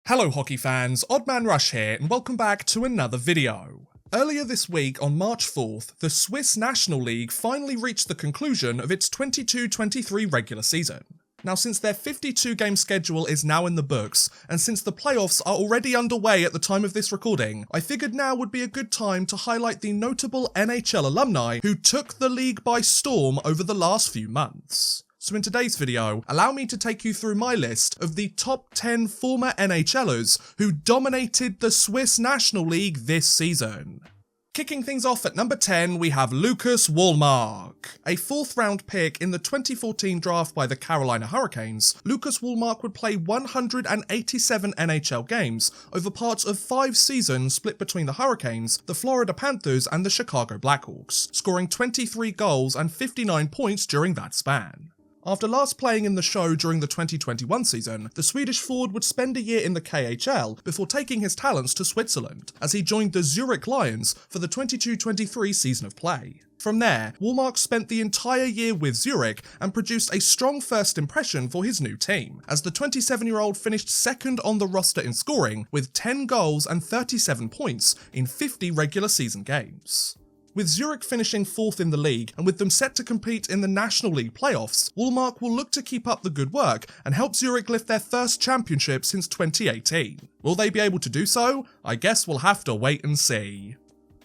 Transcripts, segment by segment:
Hello hockey fans, Oddman Rush here and welcome back to another video. Earlier this week on March 4th, the Swiss National League finally reached the conclusion of its 22-23 regular season. Now since their 52 game schedule is now in the books, and since the playoffs are already underway at the time of this recording, I figured now would be a good time to highlight the notable NHL alumni who took the league by storm over the last few months. So in today's video, allow me to take you through my list of the top 10 former NHLers who dominated the Swiss National League this season. Kicking things off at number 10, we have Lucas Wallmark. A 4th round pick in the 2014 draft by the Carolina Hurricanes, Lucas Wallmark would play 187 NHL games over parts of 5 seasons split between the Hurricanes, the Florida Panthers and the Chicago Blackhawks, scoring 23 goals and 59 points during that span. After last playing in the show during the 2021 season, the Swedish forward would spend a year in the KHL before taking his talents to Switzerland, as he joined the Zurich Lions for the 22-23 season of play. From there, Wallmark spent the entire year with Zurich and produced a strong first impression for his new team, as the 27-year-old finished second on the roster in scoring with 10 goals and 37 points in 50 regular season games. With Zurich finishing 4th in the league, and with them set to compete in the National League playoffs, Wallmark will look to keep up the good work and help Zurich lift their first championship since 2018. Will they be able to do so? I guess we'll have to wait and see.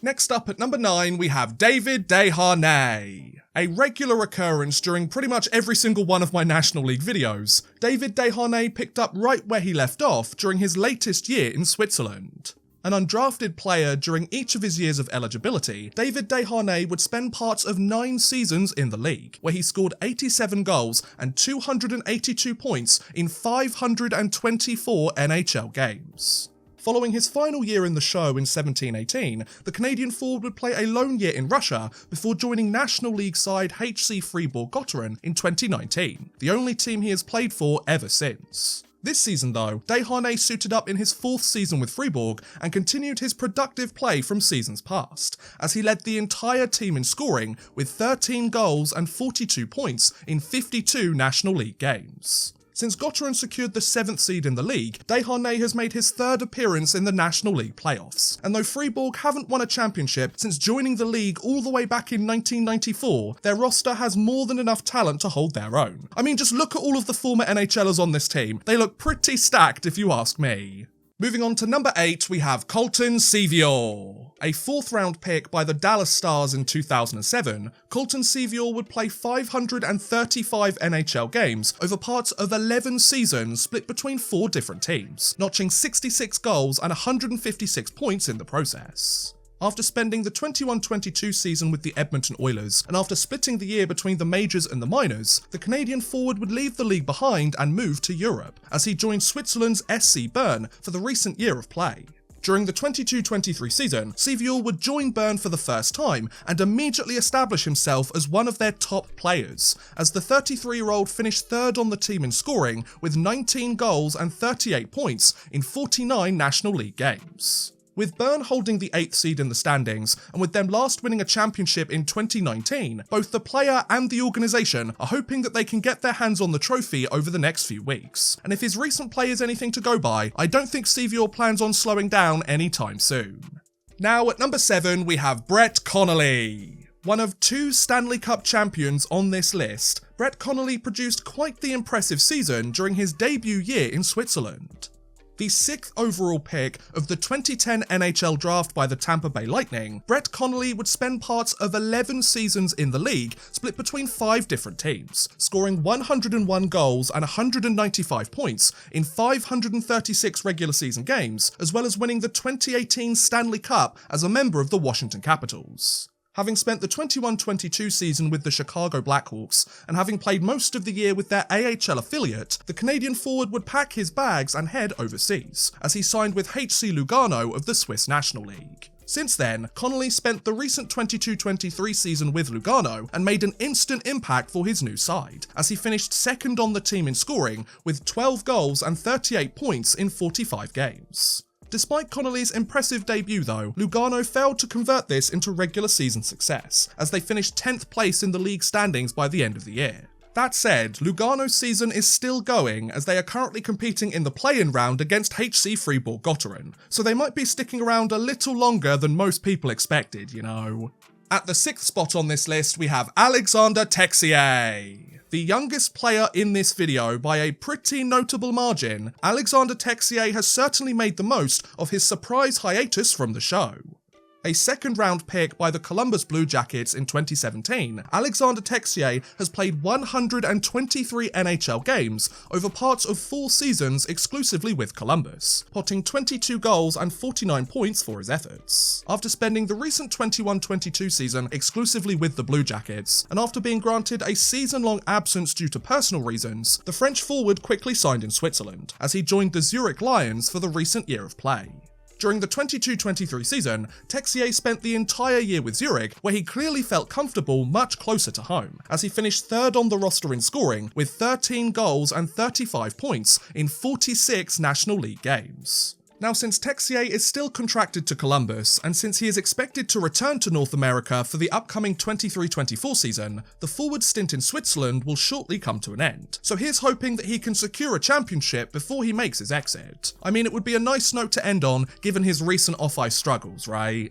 Next up at number 9, we have David Desharnais. A regular occurrence during pretty much every single one of my National League videos, David Desharnais picked up right where he left off during his latest year in Switzerland. An undrafted player during each of his years of eligibility, David Desharnais would spend parts of 9 seasons in the league, where he scored 87 goals and 282 points in 524 NHL games. Following his final year in the show in 17-18, the Canadian forward would play a lone year in Russia before joining National League side HC Fribourg-Gotteron in 2019, the only team he has played for ever since. This season though, Desharnais suited up in his 4th season with Fribourg and continued his productive play from seasons past, as he led the entire team in scoring with 13 goals and 42 points in 52 National League games. Since Gotteron secured the 7th seed in the league, Desharnais has made his 3rd appearance in the National League playoffs, and though Fribourg haven't won a championship since joining the league all the way back in 1994, their roster has more than enough talent to hold their own. I mean, just look at all of the former NHLers on this team. They look pretty stacked if you ask me. Moving on to number 8, we have Colton Sceviour. A 4th round pick by the Dallas Stars in 2007, Colton Sceviour would play 535 NHL games over parts of 11 seasons split between 4 different teams, notching 66 goals and 156 points in the process. After spending the 21-22 season with the Edmonton Oilers, and after splitting the year between the majors and the minors, the Canadian forward would leave the league behind and move to Europe, as he joined Switzerland's SC Bern for the recent year of play. During the 22-23 season, Sceviour would join Bern for the first time and immediately establish himself as one of their top players, as the 33-year-old finished 3rd on the team in scoring with 19 goals and 38 points in 49 National League games. With Bern holding the 8th seed in the standings, and with them last winning a championship in 2019, both the player and the organisation are hoping that they can get their hands on the trophy over the next few weeks. And if his recent play is anything to go by, I don't think Sceviour plans on slowing down anytime soon. Now at number 7, we have Brett Connolly. One of 2 Stanley Cup champions on this list, Brett Connolly produced quite the impressive season during his debut year in Switzerland. The 6th overall pick of the 2010 NHL draft by the Tampa Bay Lightning, Brett Connolly would spend parts of 11 seasons in the league, split between 5 different teams, scoring 101 goals and 195 points in 536 regular season games, as well as winning the 2018 Stanley Cup as a member of the Washington Capitals. Having spent the 21-22 season with the Chicago Blackhawks, and having played most of the year with their AHL affiliate, the Canadian forward would pack his bags and head overseas, as he signed with HC Lugano of the Swiss National League. Since then, Connolly spent the recent 22-23 season with Lugano and made an instant impact for his new side, as he finished 2nd on the team in scoring with 12 goals and 38 points in 45 games. Despite Connolly's impressive debut though, Lugano failed to convert this into regular season success, as they finished 10th place in the league standings by the end of the year. That said, Lugano's season is still going as they are currently competing in the play-in round against HC Fribourg Gotteron, so they might be sticking around a little longer than most people expected, you know. At the 6th spot on this list, we have Alexandre Texier. The youngest player in this video by a pretty notable margin, Alexandre Texier has certainly made the most of his surprise hiatus from the show. A second-round pick by the Columbus Blue Jackets in 2017, Alexandre Texier has played 123 NHL games over parts of 4 seasons exclusively with Columbus, potting 22 goals and 49 points for his efforts. After spending the recent 21-22 season exclusively with the Blue Jackets, and after being granted a season-long absence due to personal reasons, the French forward quickly signed in Switzerland, as he joined the Zurich Lions for the recent year of play. During the 22-23 season, Texier spent the entire year with Zurich, where he clearly felt comfortable much closer to home, as he finished 3rd on the roster in scoring with 13 goals and 35 points in 46 National League games. Now, since Texier is still contracted to Columbus, and since he is expected to return to North America for the upcoming 23-24 season, the forward stint in Switzerland will shortly come to an end. So here's hoping that he can secure a championship before he makes his exit. I mean, it would be a nice note to end on, given his recent off-ice struggles, right?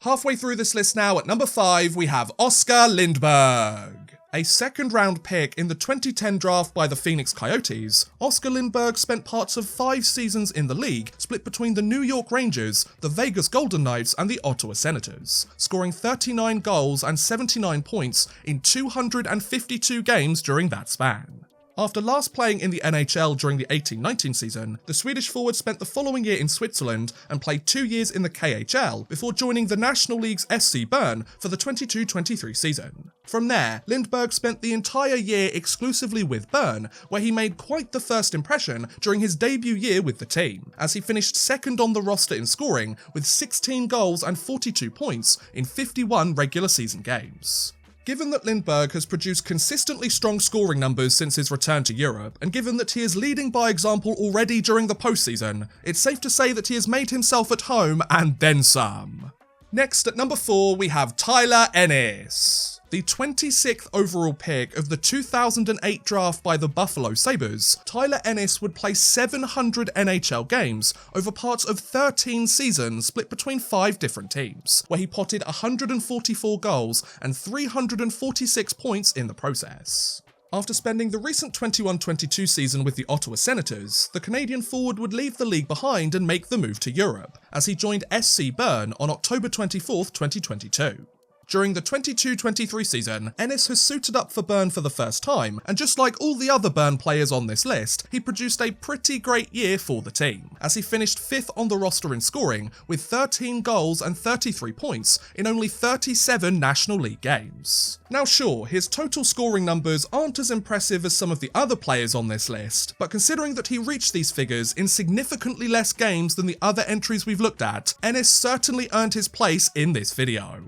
Halfway through this list now, at number 5, we have Oscar Lindberg. A second-round pick in the 2010 draft by the Phoenix Coyotes, Oscar Lindberg spent parts of 5 seasons in the league, split between the New York Rangers, the Vegas Golden Knights, and the Ottawa Senators, scoring 39 goals and 79 points in 252 games during that span. After last playing in the NHL during the 18-19 season, the Swedish forward spent the following year in Switzerland and played 2 years in the KHL before joining the National League's SC Bern for the 22-23 season. From there, Lindberg spent the entire year exclusively with Bern, where he made quite the first impression during his debut year with the team, as he finished 2nd on the roster in scoring with 16 goals and 42 points in 51 regular season games. Given that Lindberg has produced consistently strong scoring numbers since his return to Europe, and given that he is leading by example already during the postseason, it's safe to say that he has made himself at home and then some. Next, at number 4, we have Tyler Ennis. The 26th overall pick of the 2008 draft by the Buffalo Sabres, Tyler Ennis would play 700 NHL games over parts of 13 seasons split between 5 different teams, where he potted 144 goals and 346 points in the process. After spending the recent 21-22 season with the Ottawa Senators, the Canadian forward would leave the league behind and make the move to Europe, as he joined SC Bern on October 24, 2022. During the 22-23 season, Ennis has suited up for Bern for the first time, and just like all the other Bern players on this list, he produced a pretty great year for the team, as he finished 5th on the roster in scoring with 13 goals and 33 points in only 37 National League games. Now sure, his total scoring numbers aren't as impressive as some of the other players on this list, but considering that he reached these figures in significantly less games than the other entries we've looked at, Ennis certainly earned his place in this video.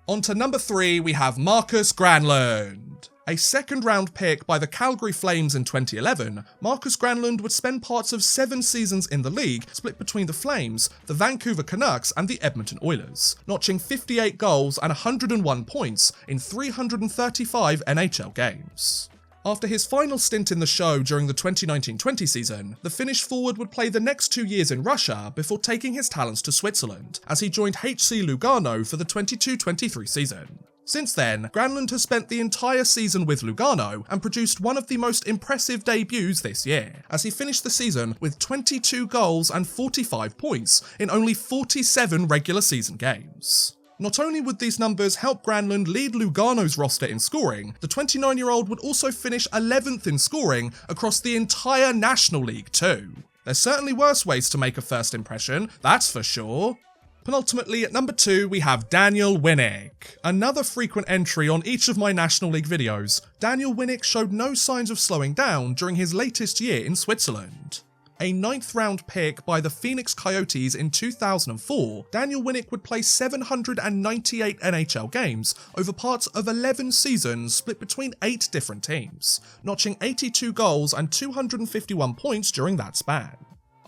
On to number 3, we have Marcus Granlund. A second-round pick by the Calgary Flames in 2011, Marcus Granlund would spend parts of 7 seasons in the league, split between the Flames, the Vancouver Canucks, and the Edmonton Oilers, notching 58 goals and 101 points in 335 NHL games. After his final stint in the show during the 2019-20 season, the Finnish forward would play the next 2 years in Russia before taking his talents to Switzerland, as he joined HC Lugano for the 22-23 season. Since then, Granlund has spent the entire season with Lugano and produced one of the most impressive debuts this year, as he finished the season with 22 goals and 45 points in only 47 regular season games. Not only would these numbers help Granlund lead Lugano's roster in scoring, the 29-year-old would also finish 11th in scoring across the entire National League too. There's certainly worse ways to make a first impression, that's for sure. Penultimately, at number 2, we have Daniel Winnik. Another frequent entry on each of my National League videos, Daniel Winnik showed no signs of slowing down during his latest year in Switzerland. A 9th round pick by the Phoenix Coyotes in 2004, Daniel Winnik would play 798 NHL games over parts of 11 seasons split between 8 different teams, notching 82 goals and 251 points during that span.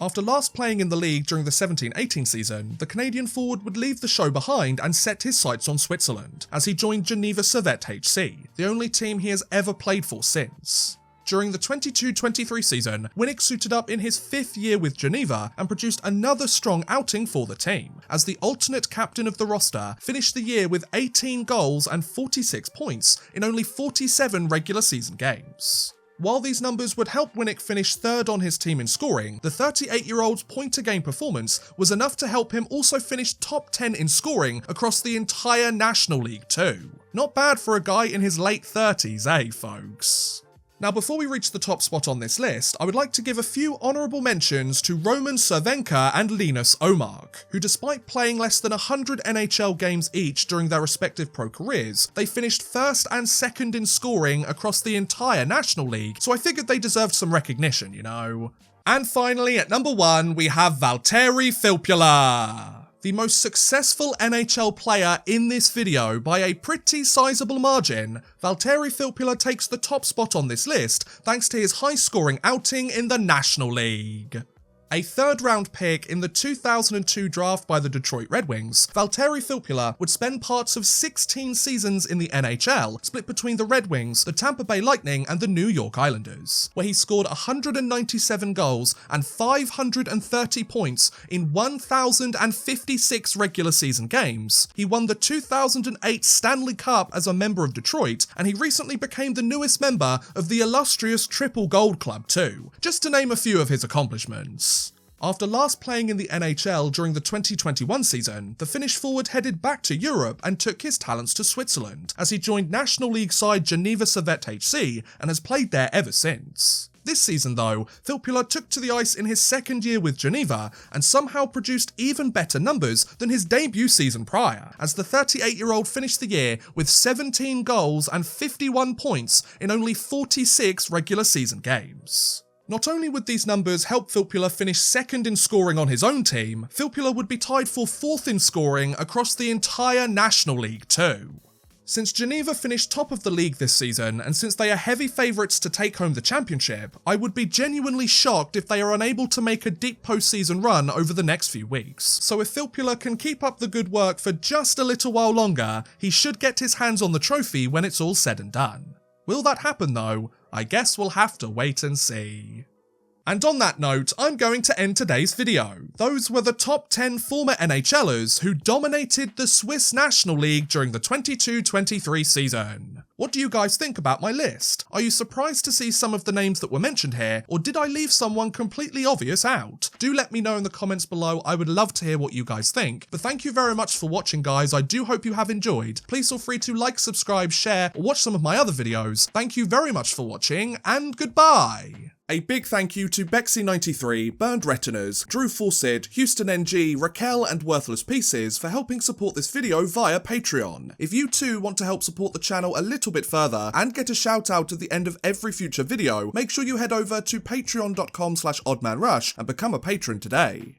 After last playing in the league during the 17-18 season, the Canadian forward would leave the show behind and set his sights on Switzerland, as he joined Geneva Servette HC, the only team he has ever played for since. During the 22-23 season, Winnik suited up in his 5th year with Geneva and produced another strong outing for the team, as the alternate captain of the roster finished the year with 18 goals and 46 points in only 47 regular season games. While these numbers would help Winnik finish 3rd on his team in scoring, the 38-year-old's point-a-game performance was enough to help him also finish top 10 in scoring across the entire National League too. Not bad for a guy in his late 30s, eh folks? Now, before we reach the top spot on this list, I would like to give a few honourable mentions to Roman Cervenka and Lucas Wallmark, who despite playing less than 100 NHL games each during their respective pro careers, they finished 1st and 2nd in scoring across the entire National League, so I figured they deserved some recognition, you know. And finally, at number 1, we have Valtteri Filppula, the most successful NHL player in this video by a pretty sizable margin. Valtteri Filppula takes the top spot on this list thanks to his high-scoring outing in the National League. A 3rd round pick in the 2002 draft by the Detroit Red Wings, Valtteri Filppula would spend parts of 16 seasons in the NHL, split between the Red Wings, the Tampa Bay Lightning and the New York Islanders, where he scored 197 goals and 530 points in 1,056 regular season games. He won the 2008 Stanley Cup as a member of Detroit, and he recently became the newest member of the illustrious Triple Gold Club too, just to name a few of his accomplishments. After last playing in the NHL during the 2021 season, the Finnish forward headed back to Europe and took his talents to Switzerland, as he joined National League side Geneva Servette HC and has played there ever since. This season though, Filppula took to the ice in his 2nd year with Geneva and somehow produced even better numbers than his debut season prior, as the 38-year-old finished the year with 17 goals and 51 points in only 46 regular season games. Not only would these numbers help Filppula finish 2nd in scoring on his own team, Filppula would be tied for 4th in scoring across the entire National League too. Since Geneva finished top of the league this season, and since they are heavy favourites to take home the championship, I would be genuinely shocked if they are unable to make a deep postseason run over the next few weeks. So if Filppula can keep up the good work for just a little while longer, he should get his hands on the trophy when it's all said and done. Will that happen though? I guess we'll have to wait and see. And on that note, I'm going to end today's video. Those were the top 10 former NHLers who dominated the Swiss National League during the 22-23 season. What do you guys think about my list? Are you surprised to see some of the names that were mentioned here, or did I leave someone completely obvious out? Do let me know in the comments below, I would love to hear what you guys think. But thank you very much for watching guys, I do hope you have enjoyed. Please feel free to like, subscribe, share, or watch some of my other videos. Thank you very much for watching, and goodbye! A big thank you to Bexy93, Burned Retinas, Drew Fawcett, Houston NG, Raquel and Worthless Pieces for helping support this video via Patreon. If you too want to help support the channel a little bit further and get a shout out at the end of every future video, make sure you head over to patreon.com/oddmanrush and become a patron today.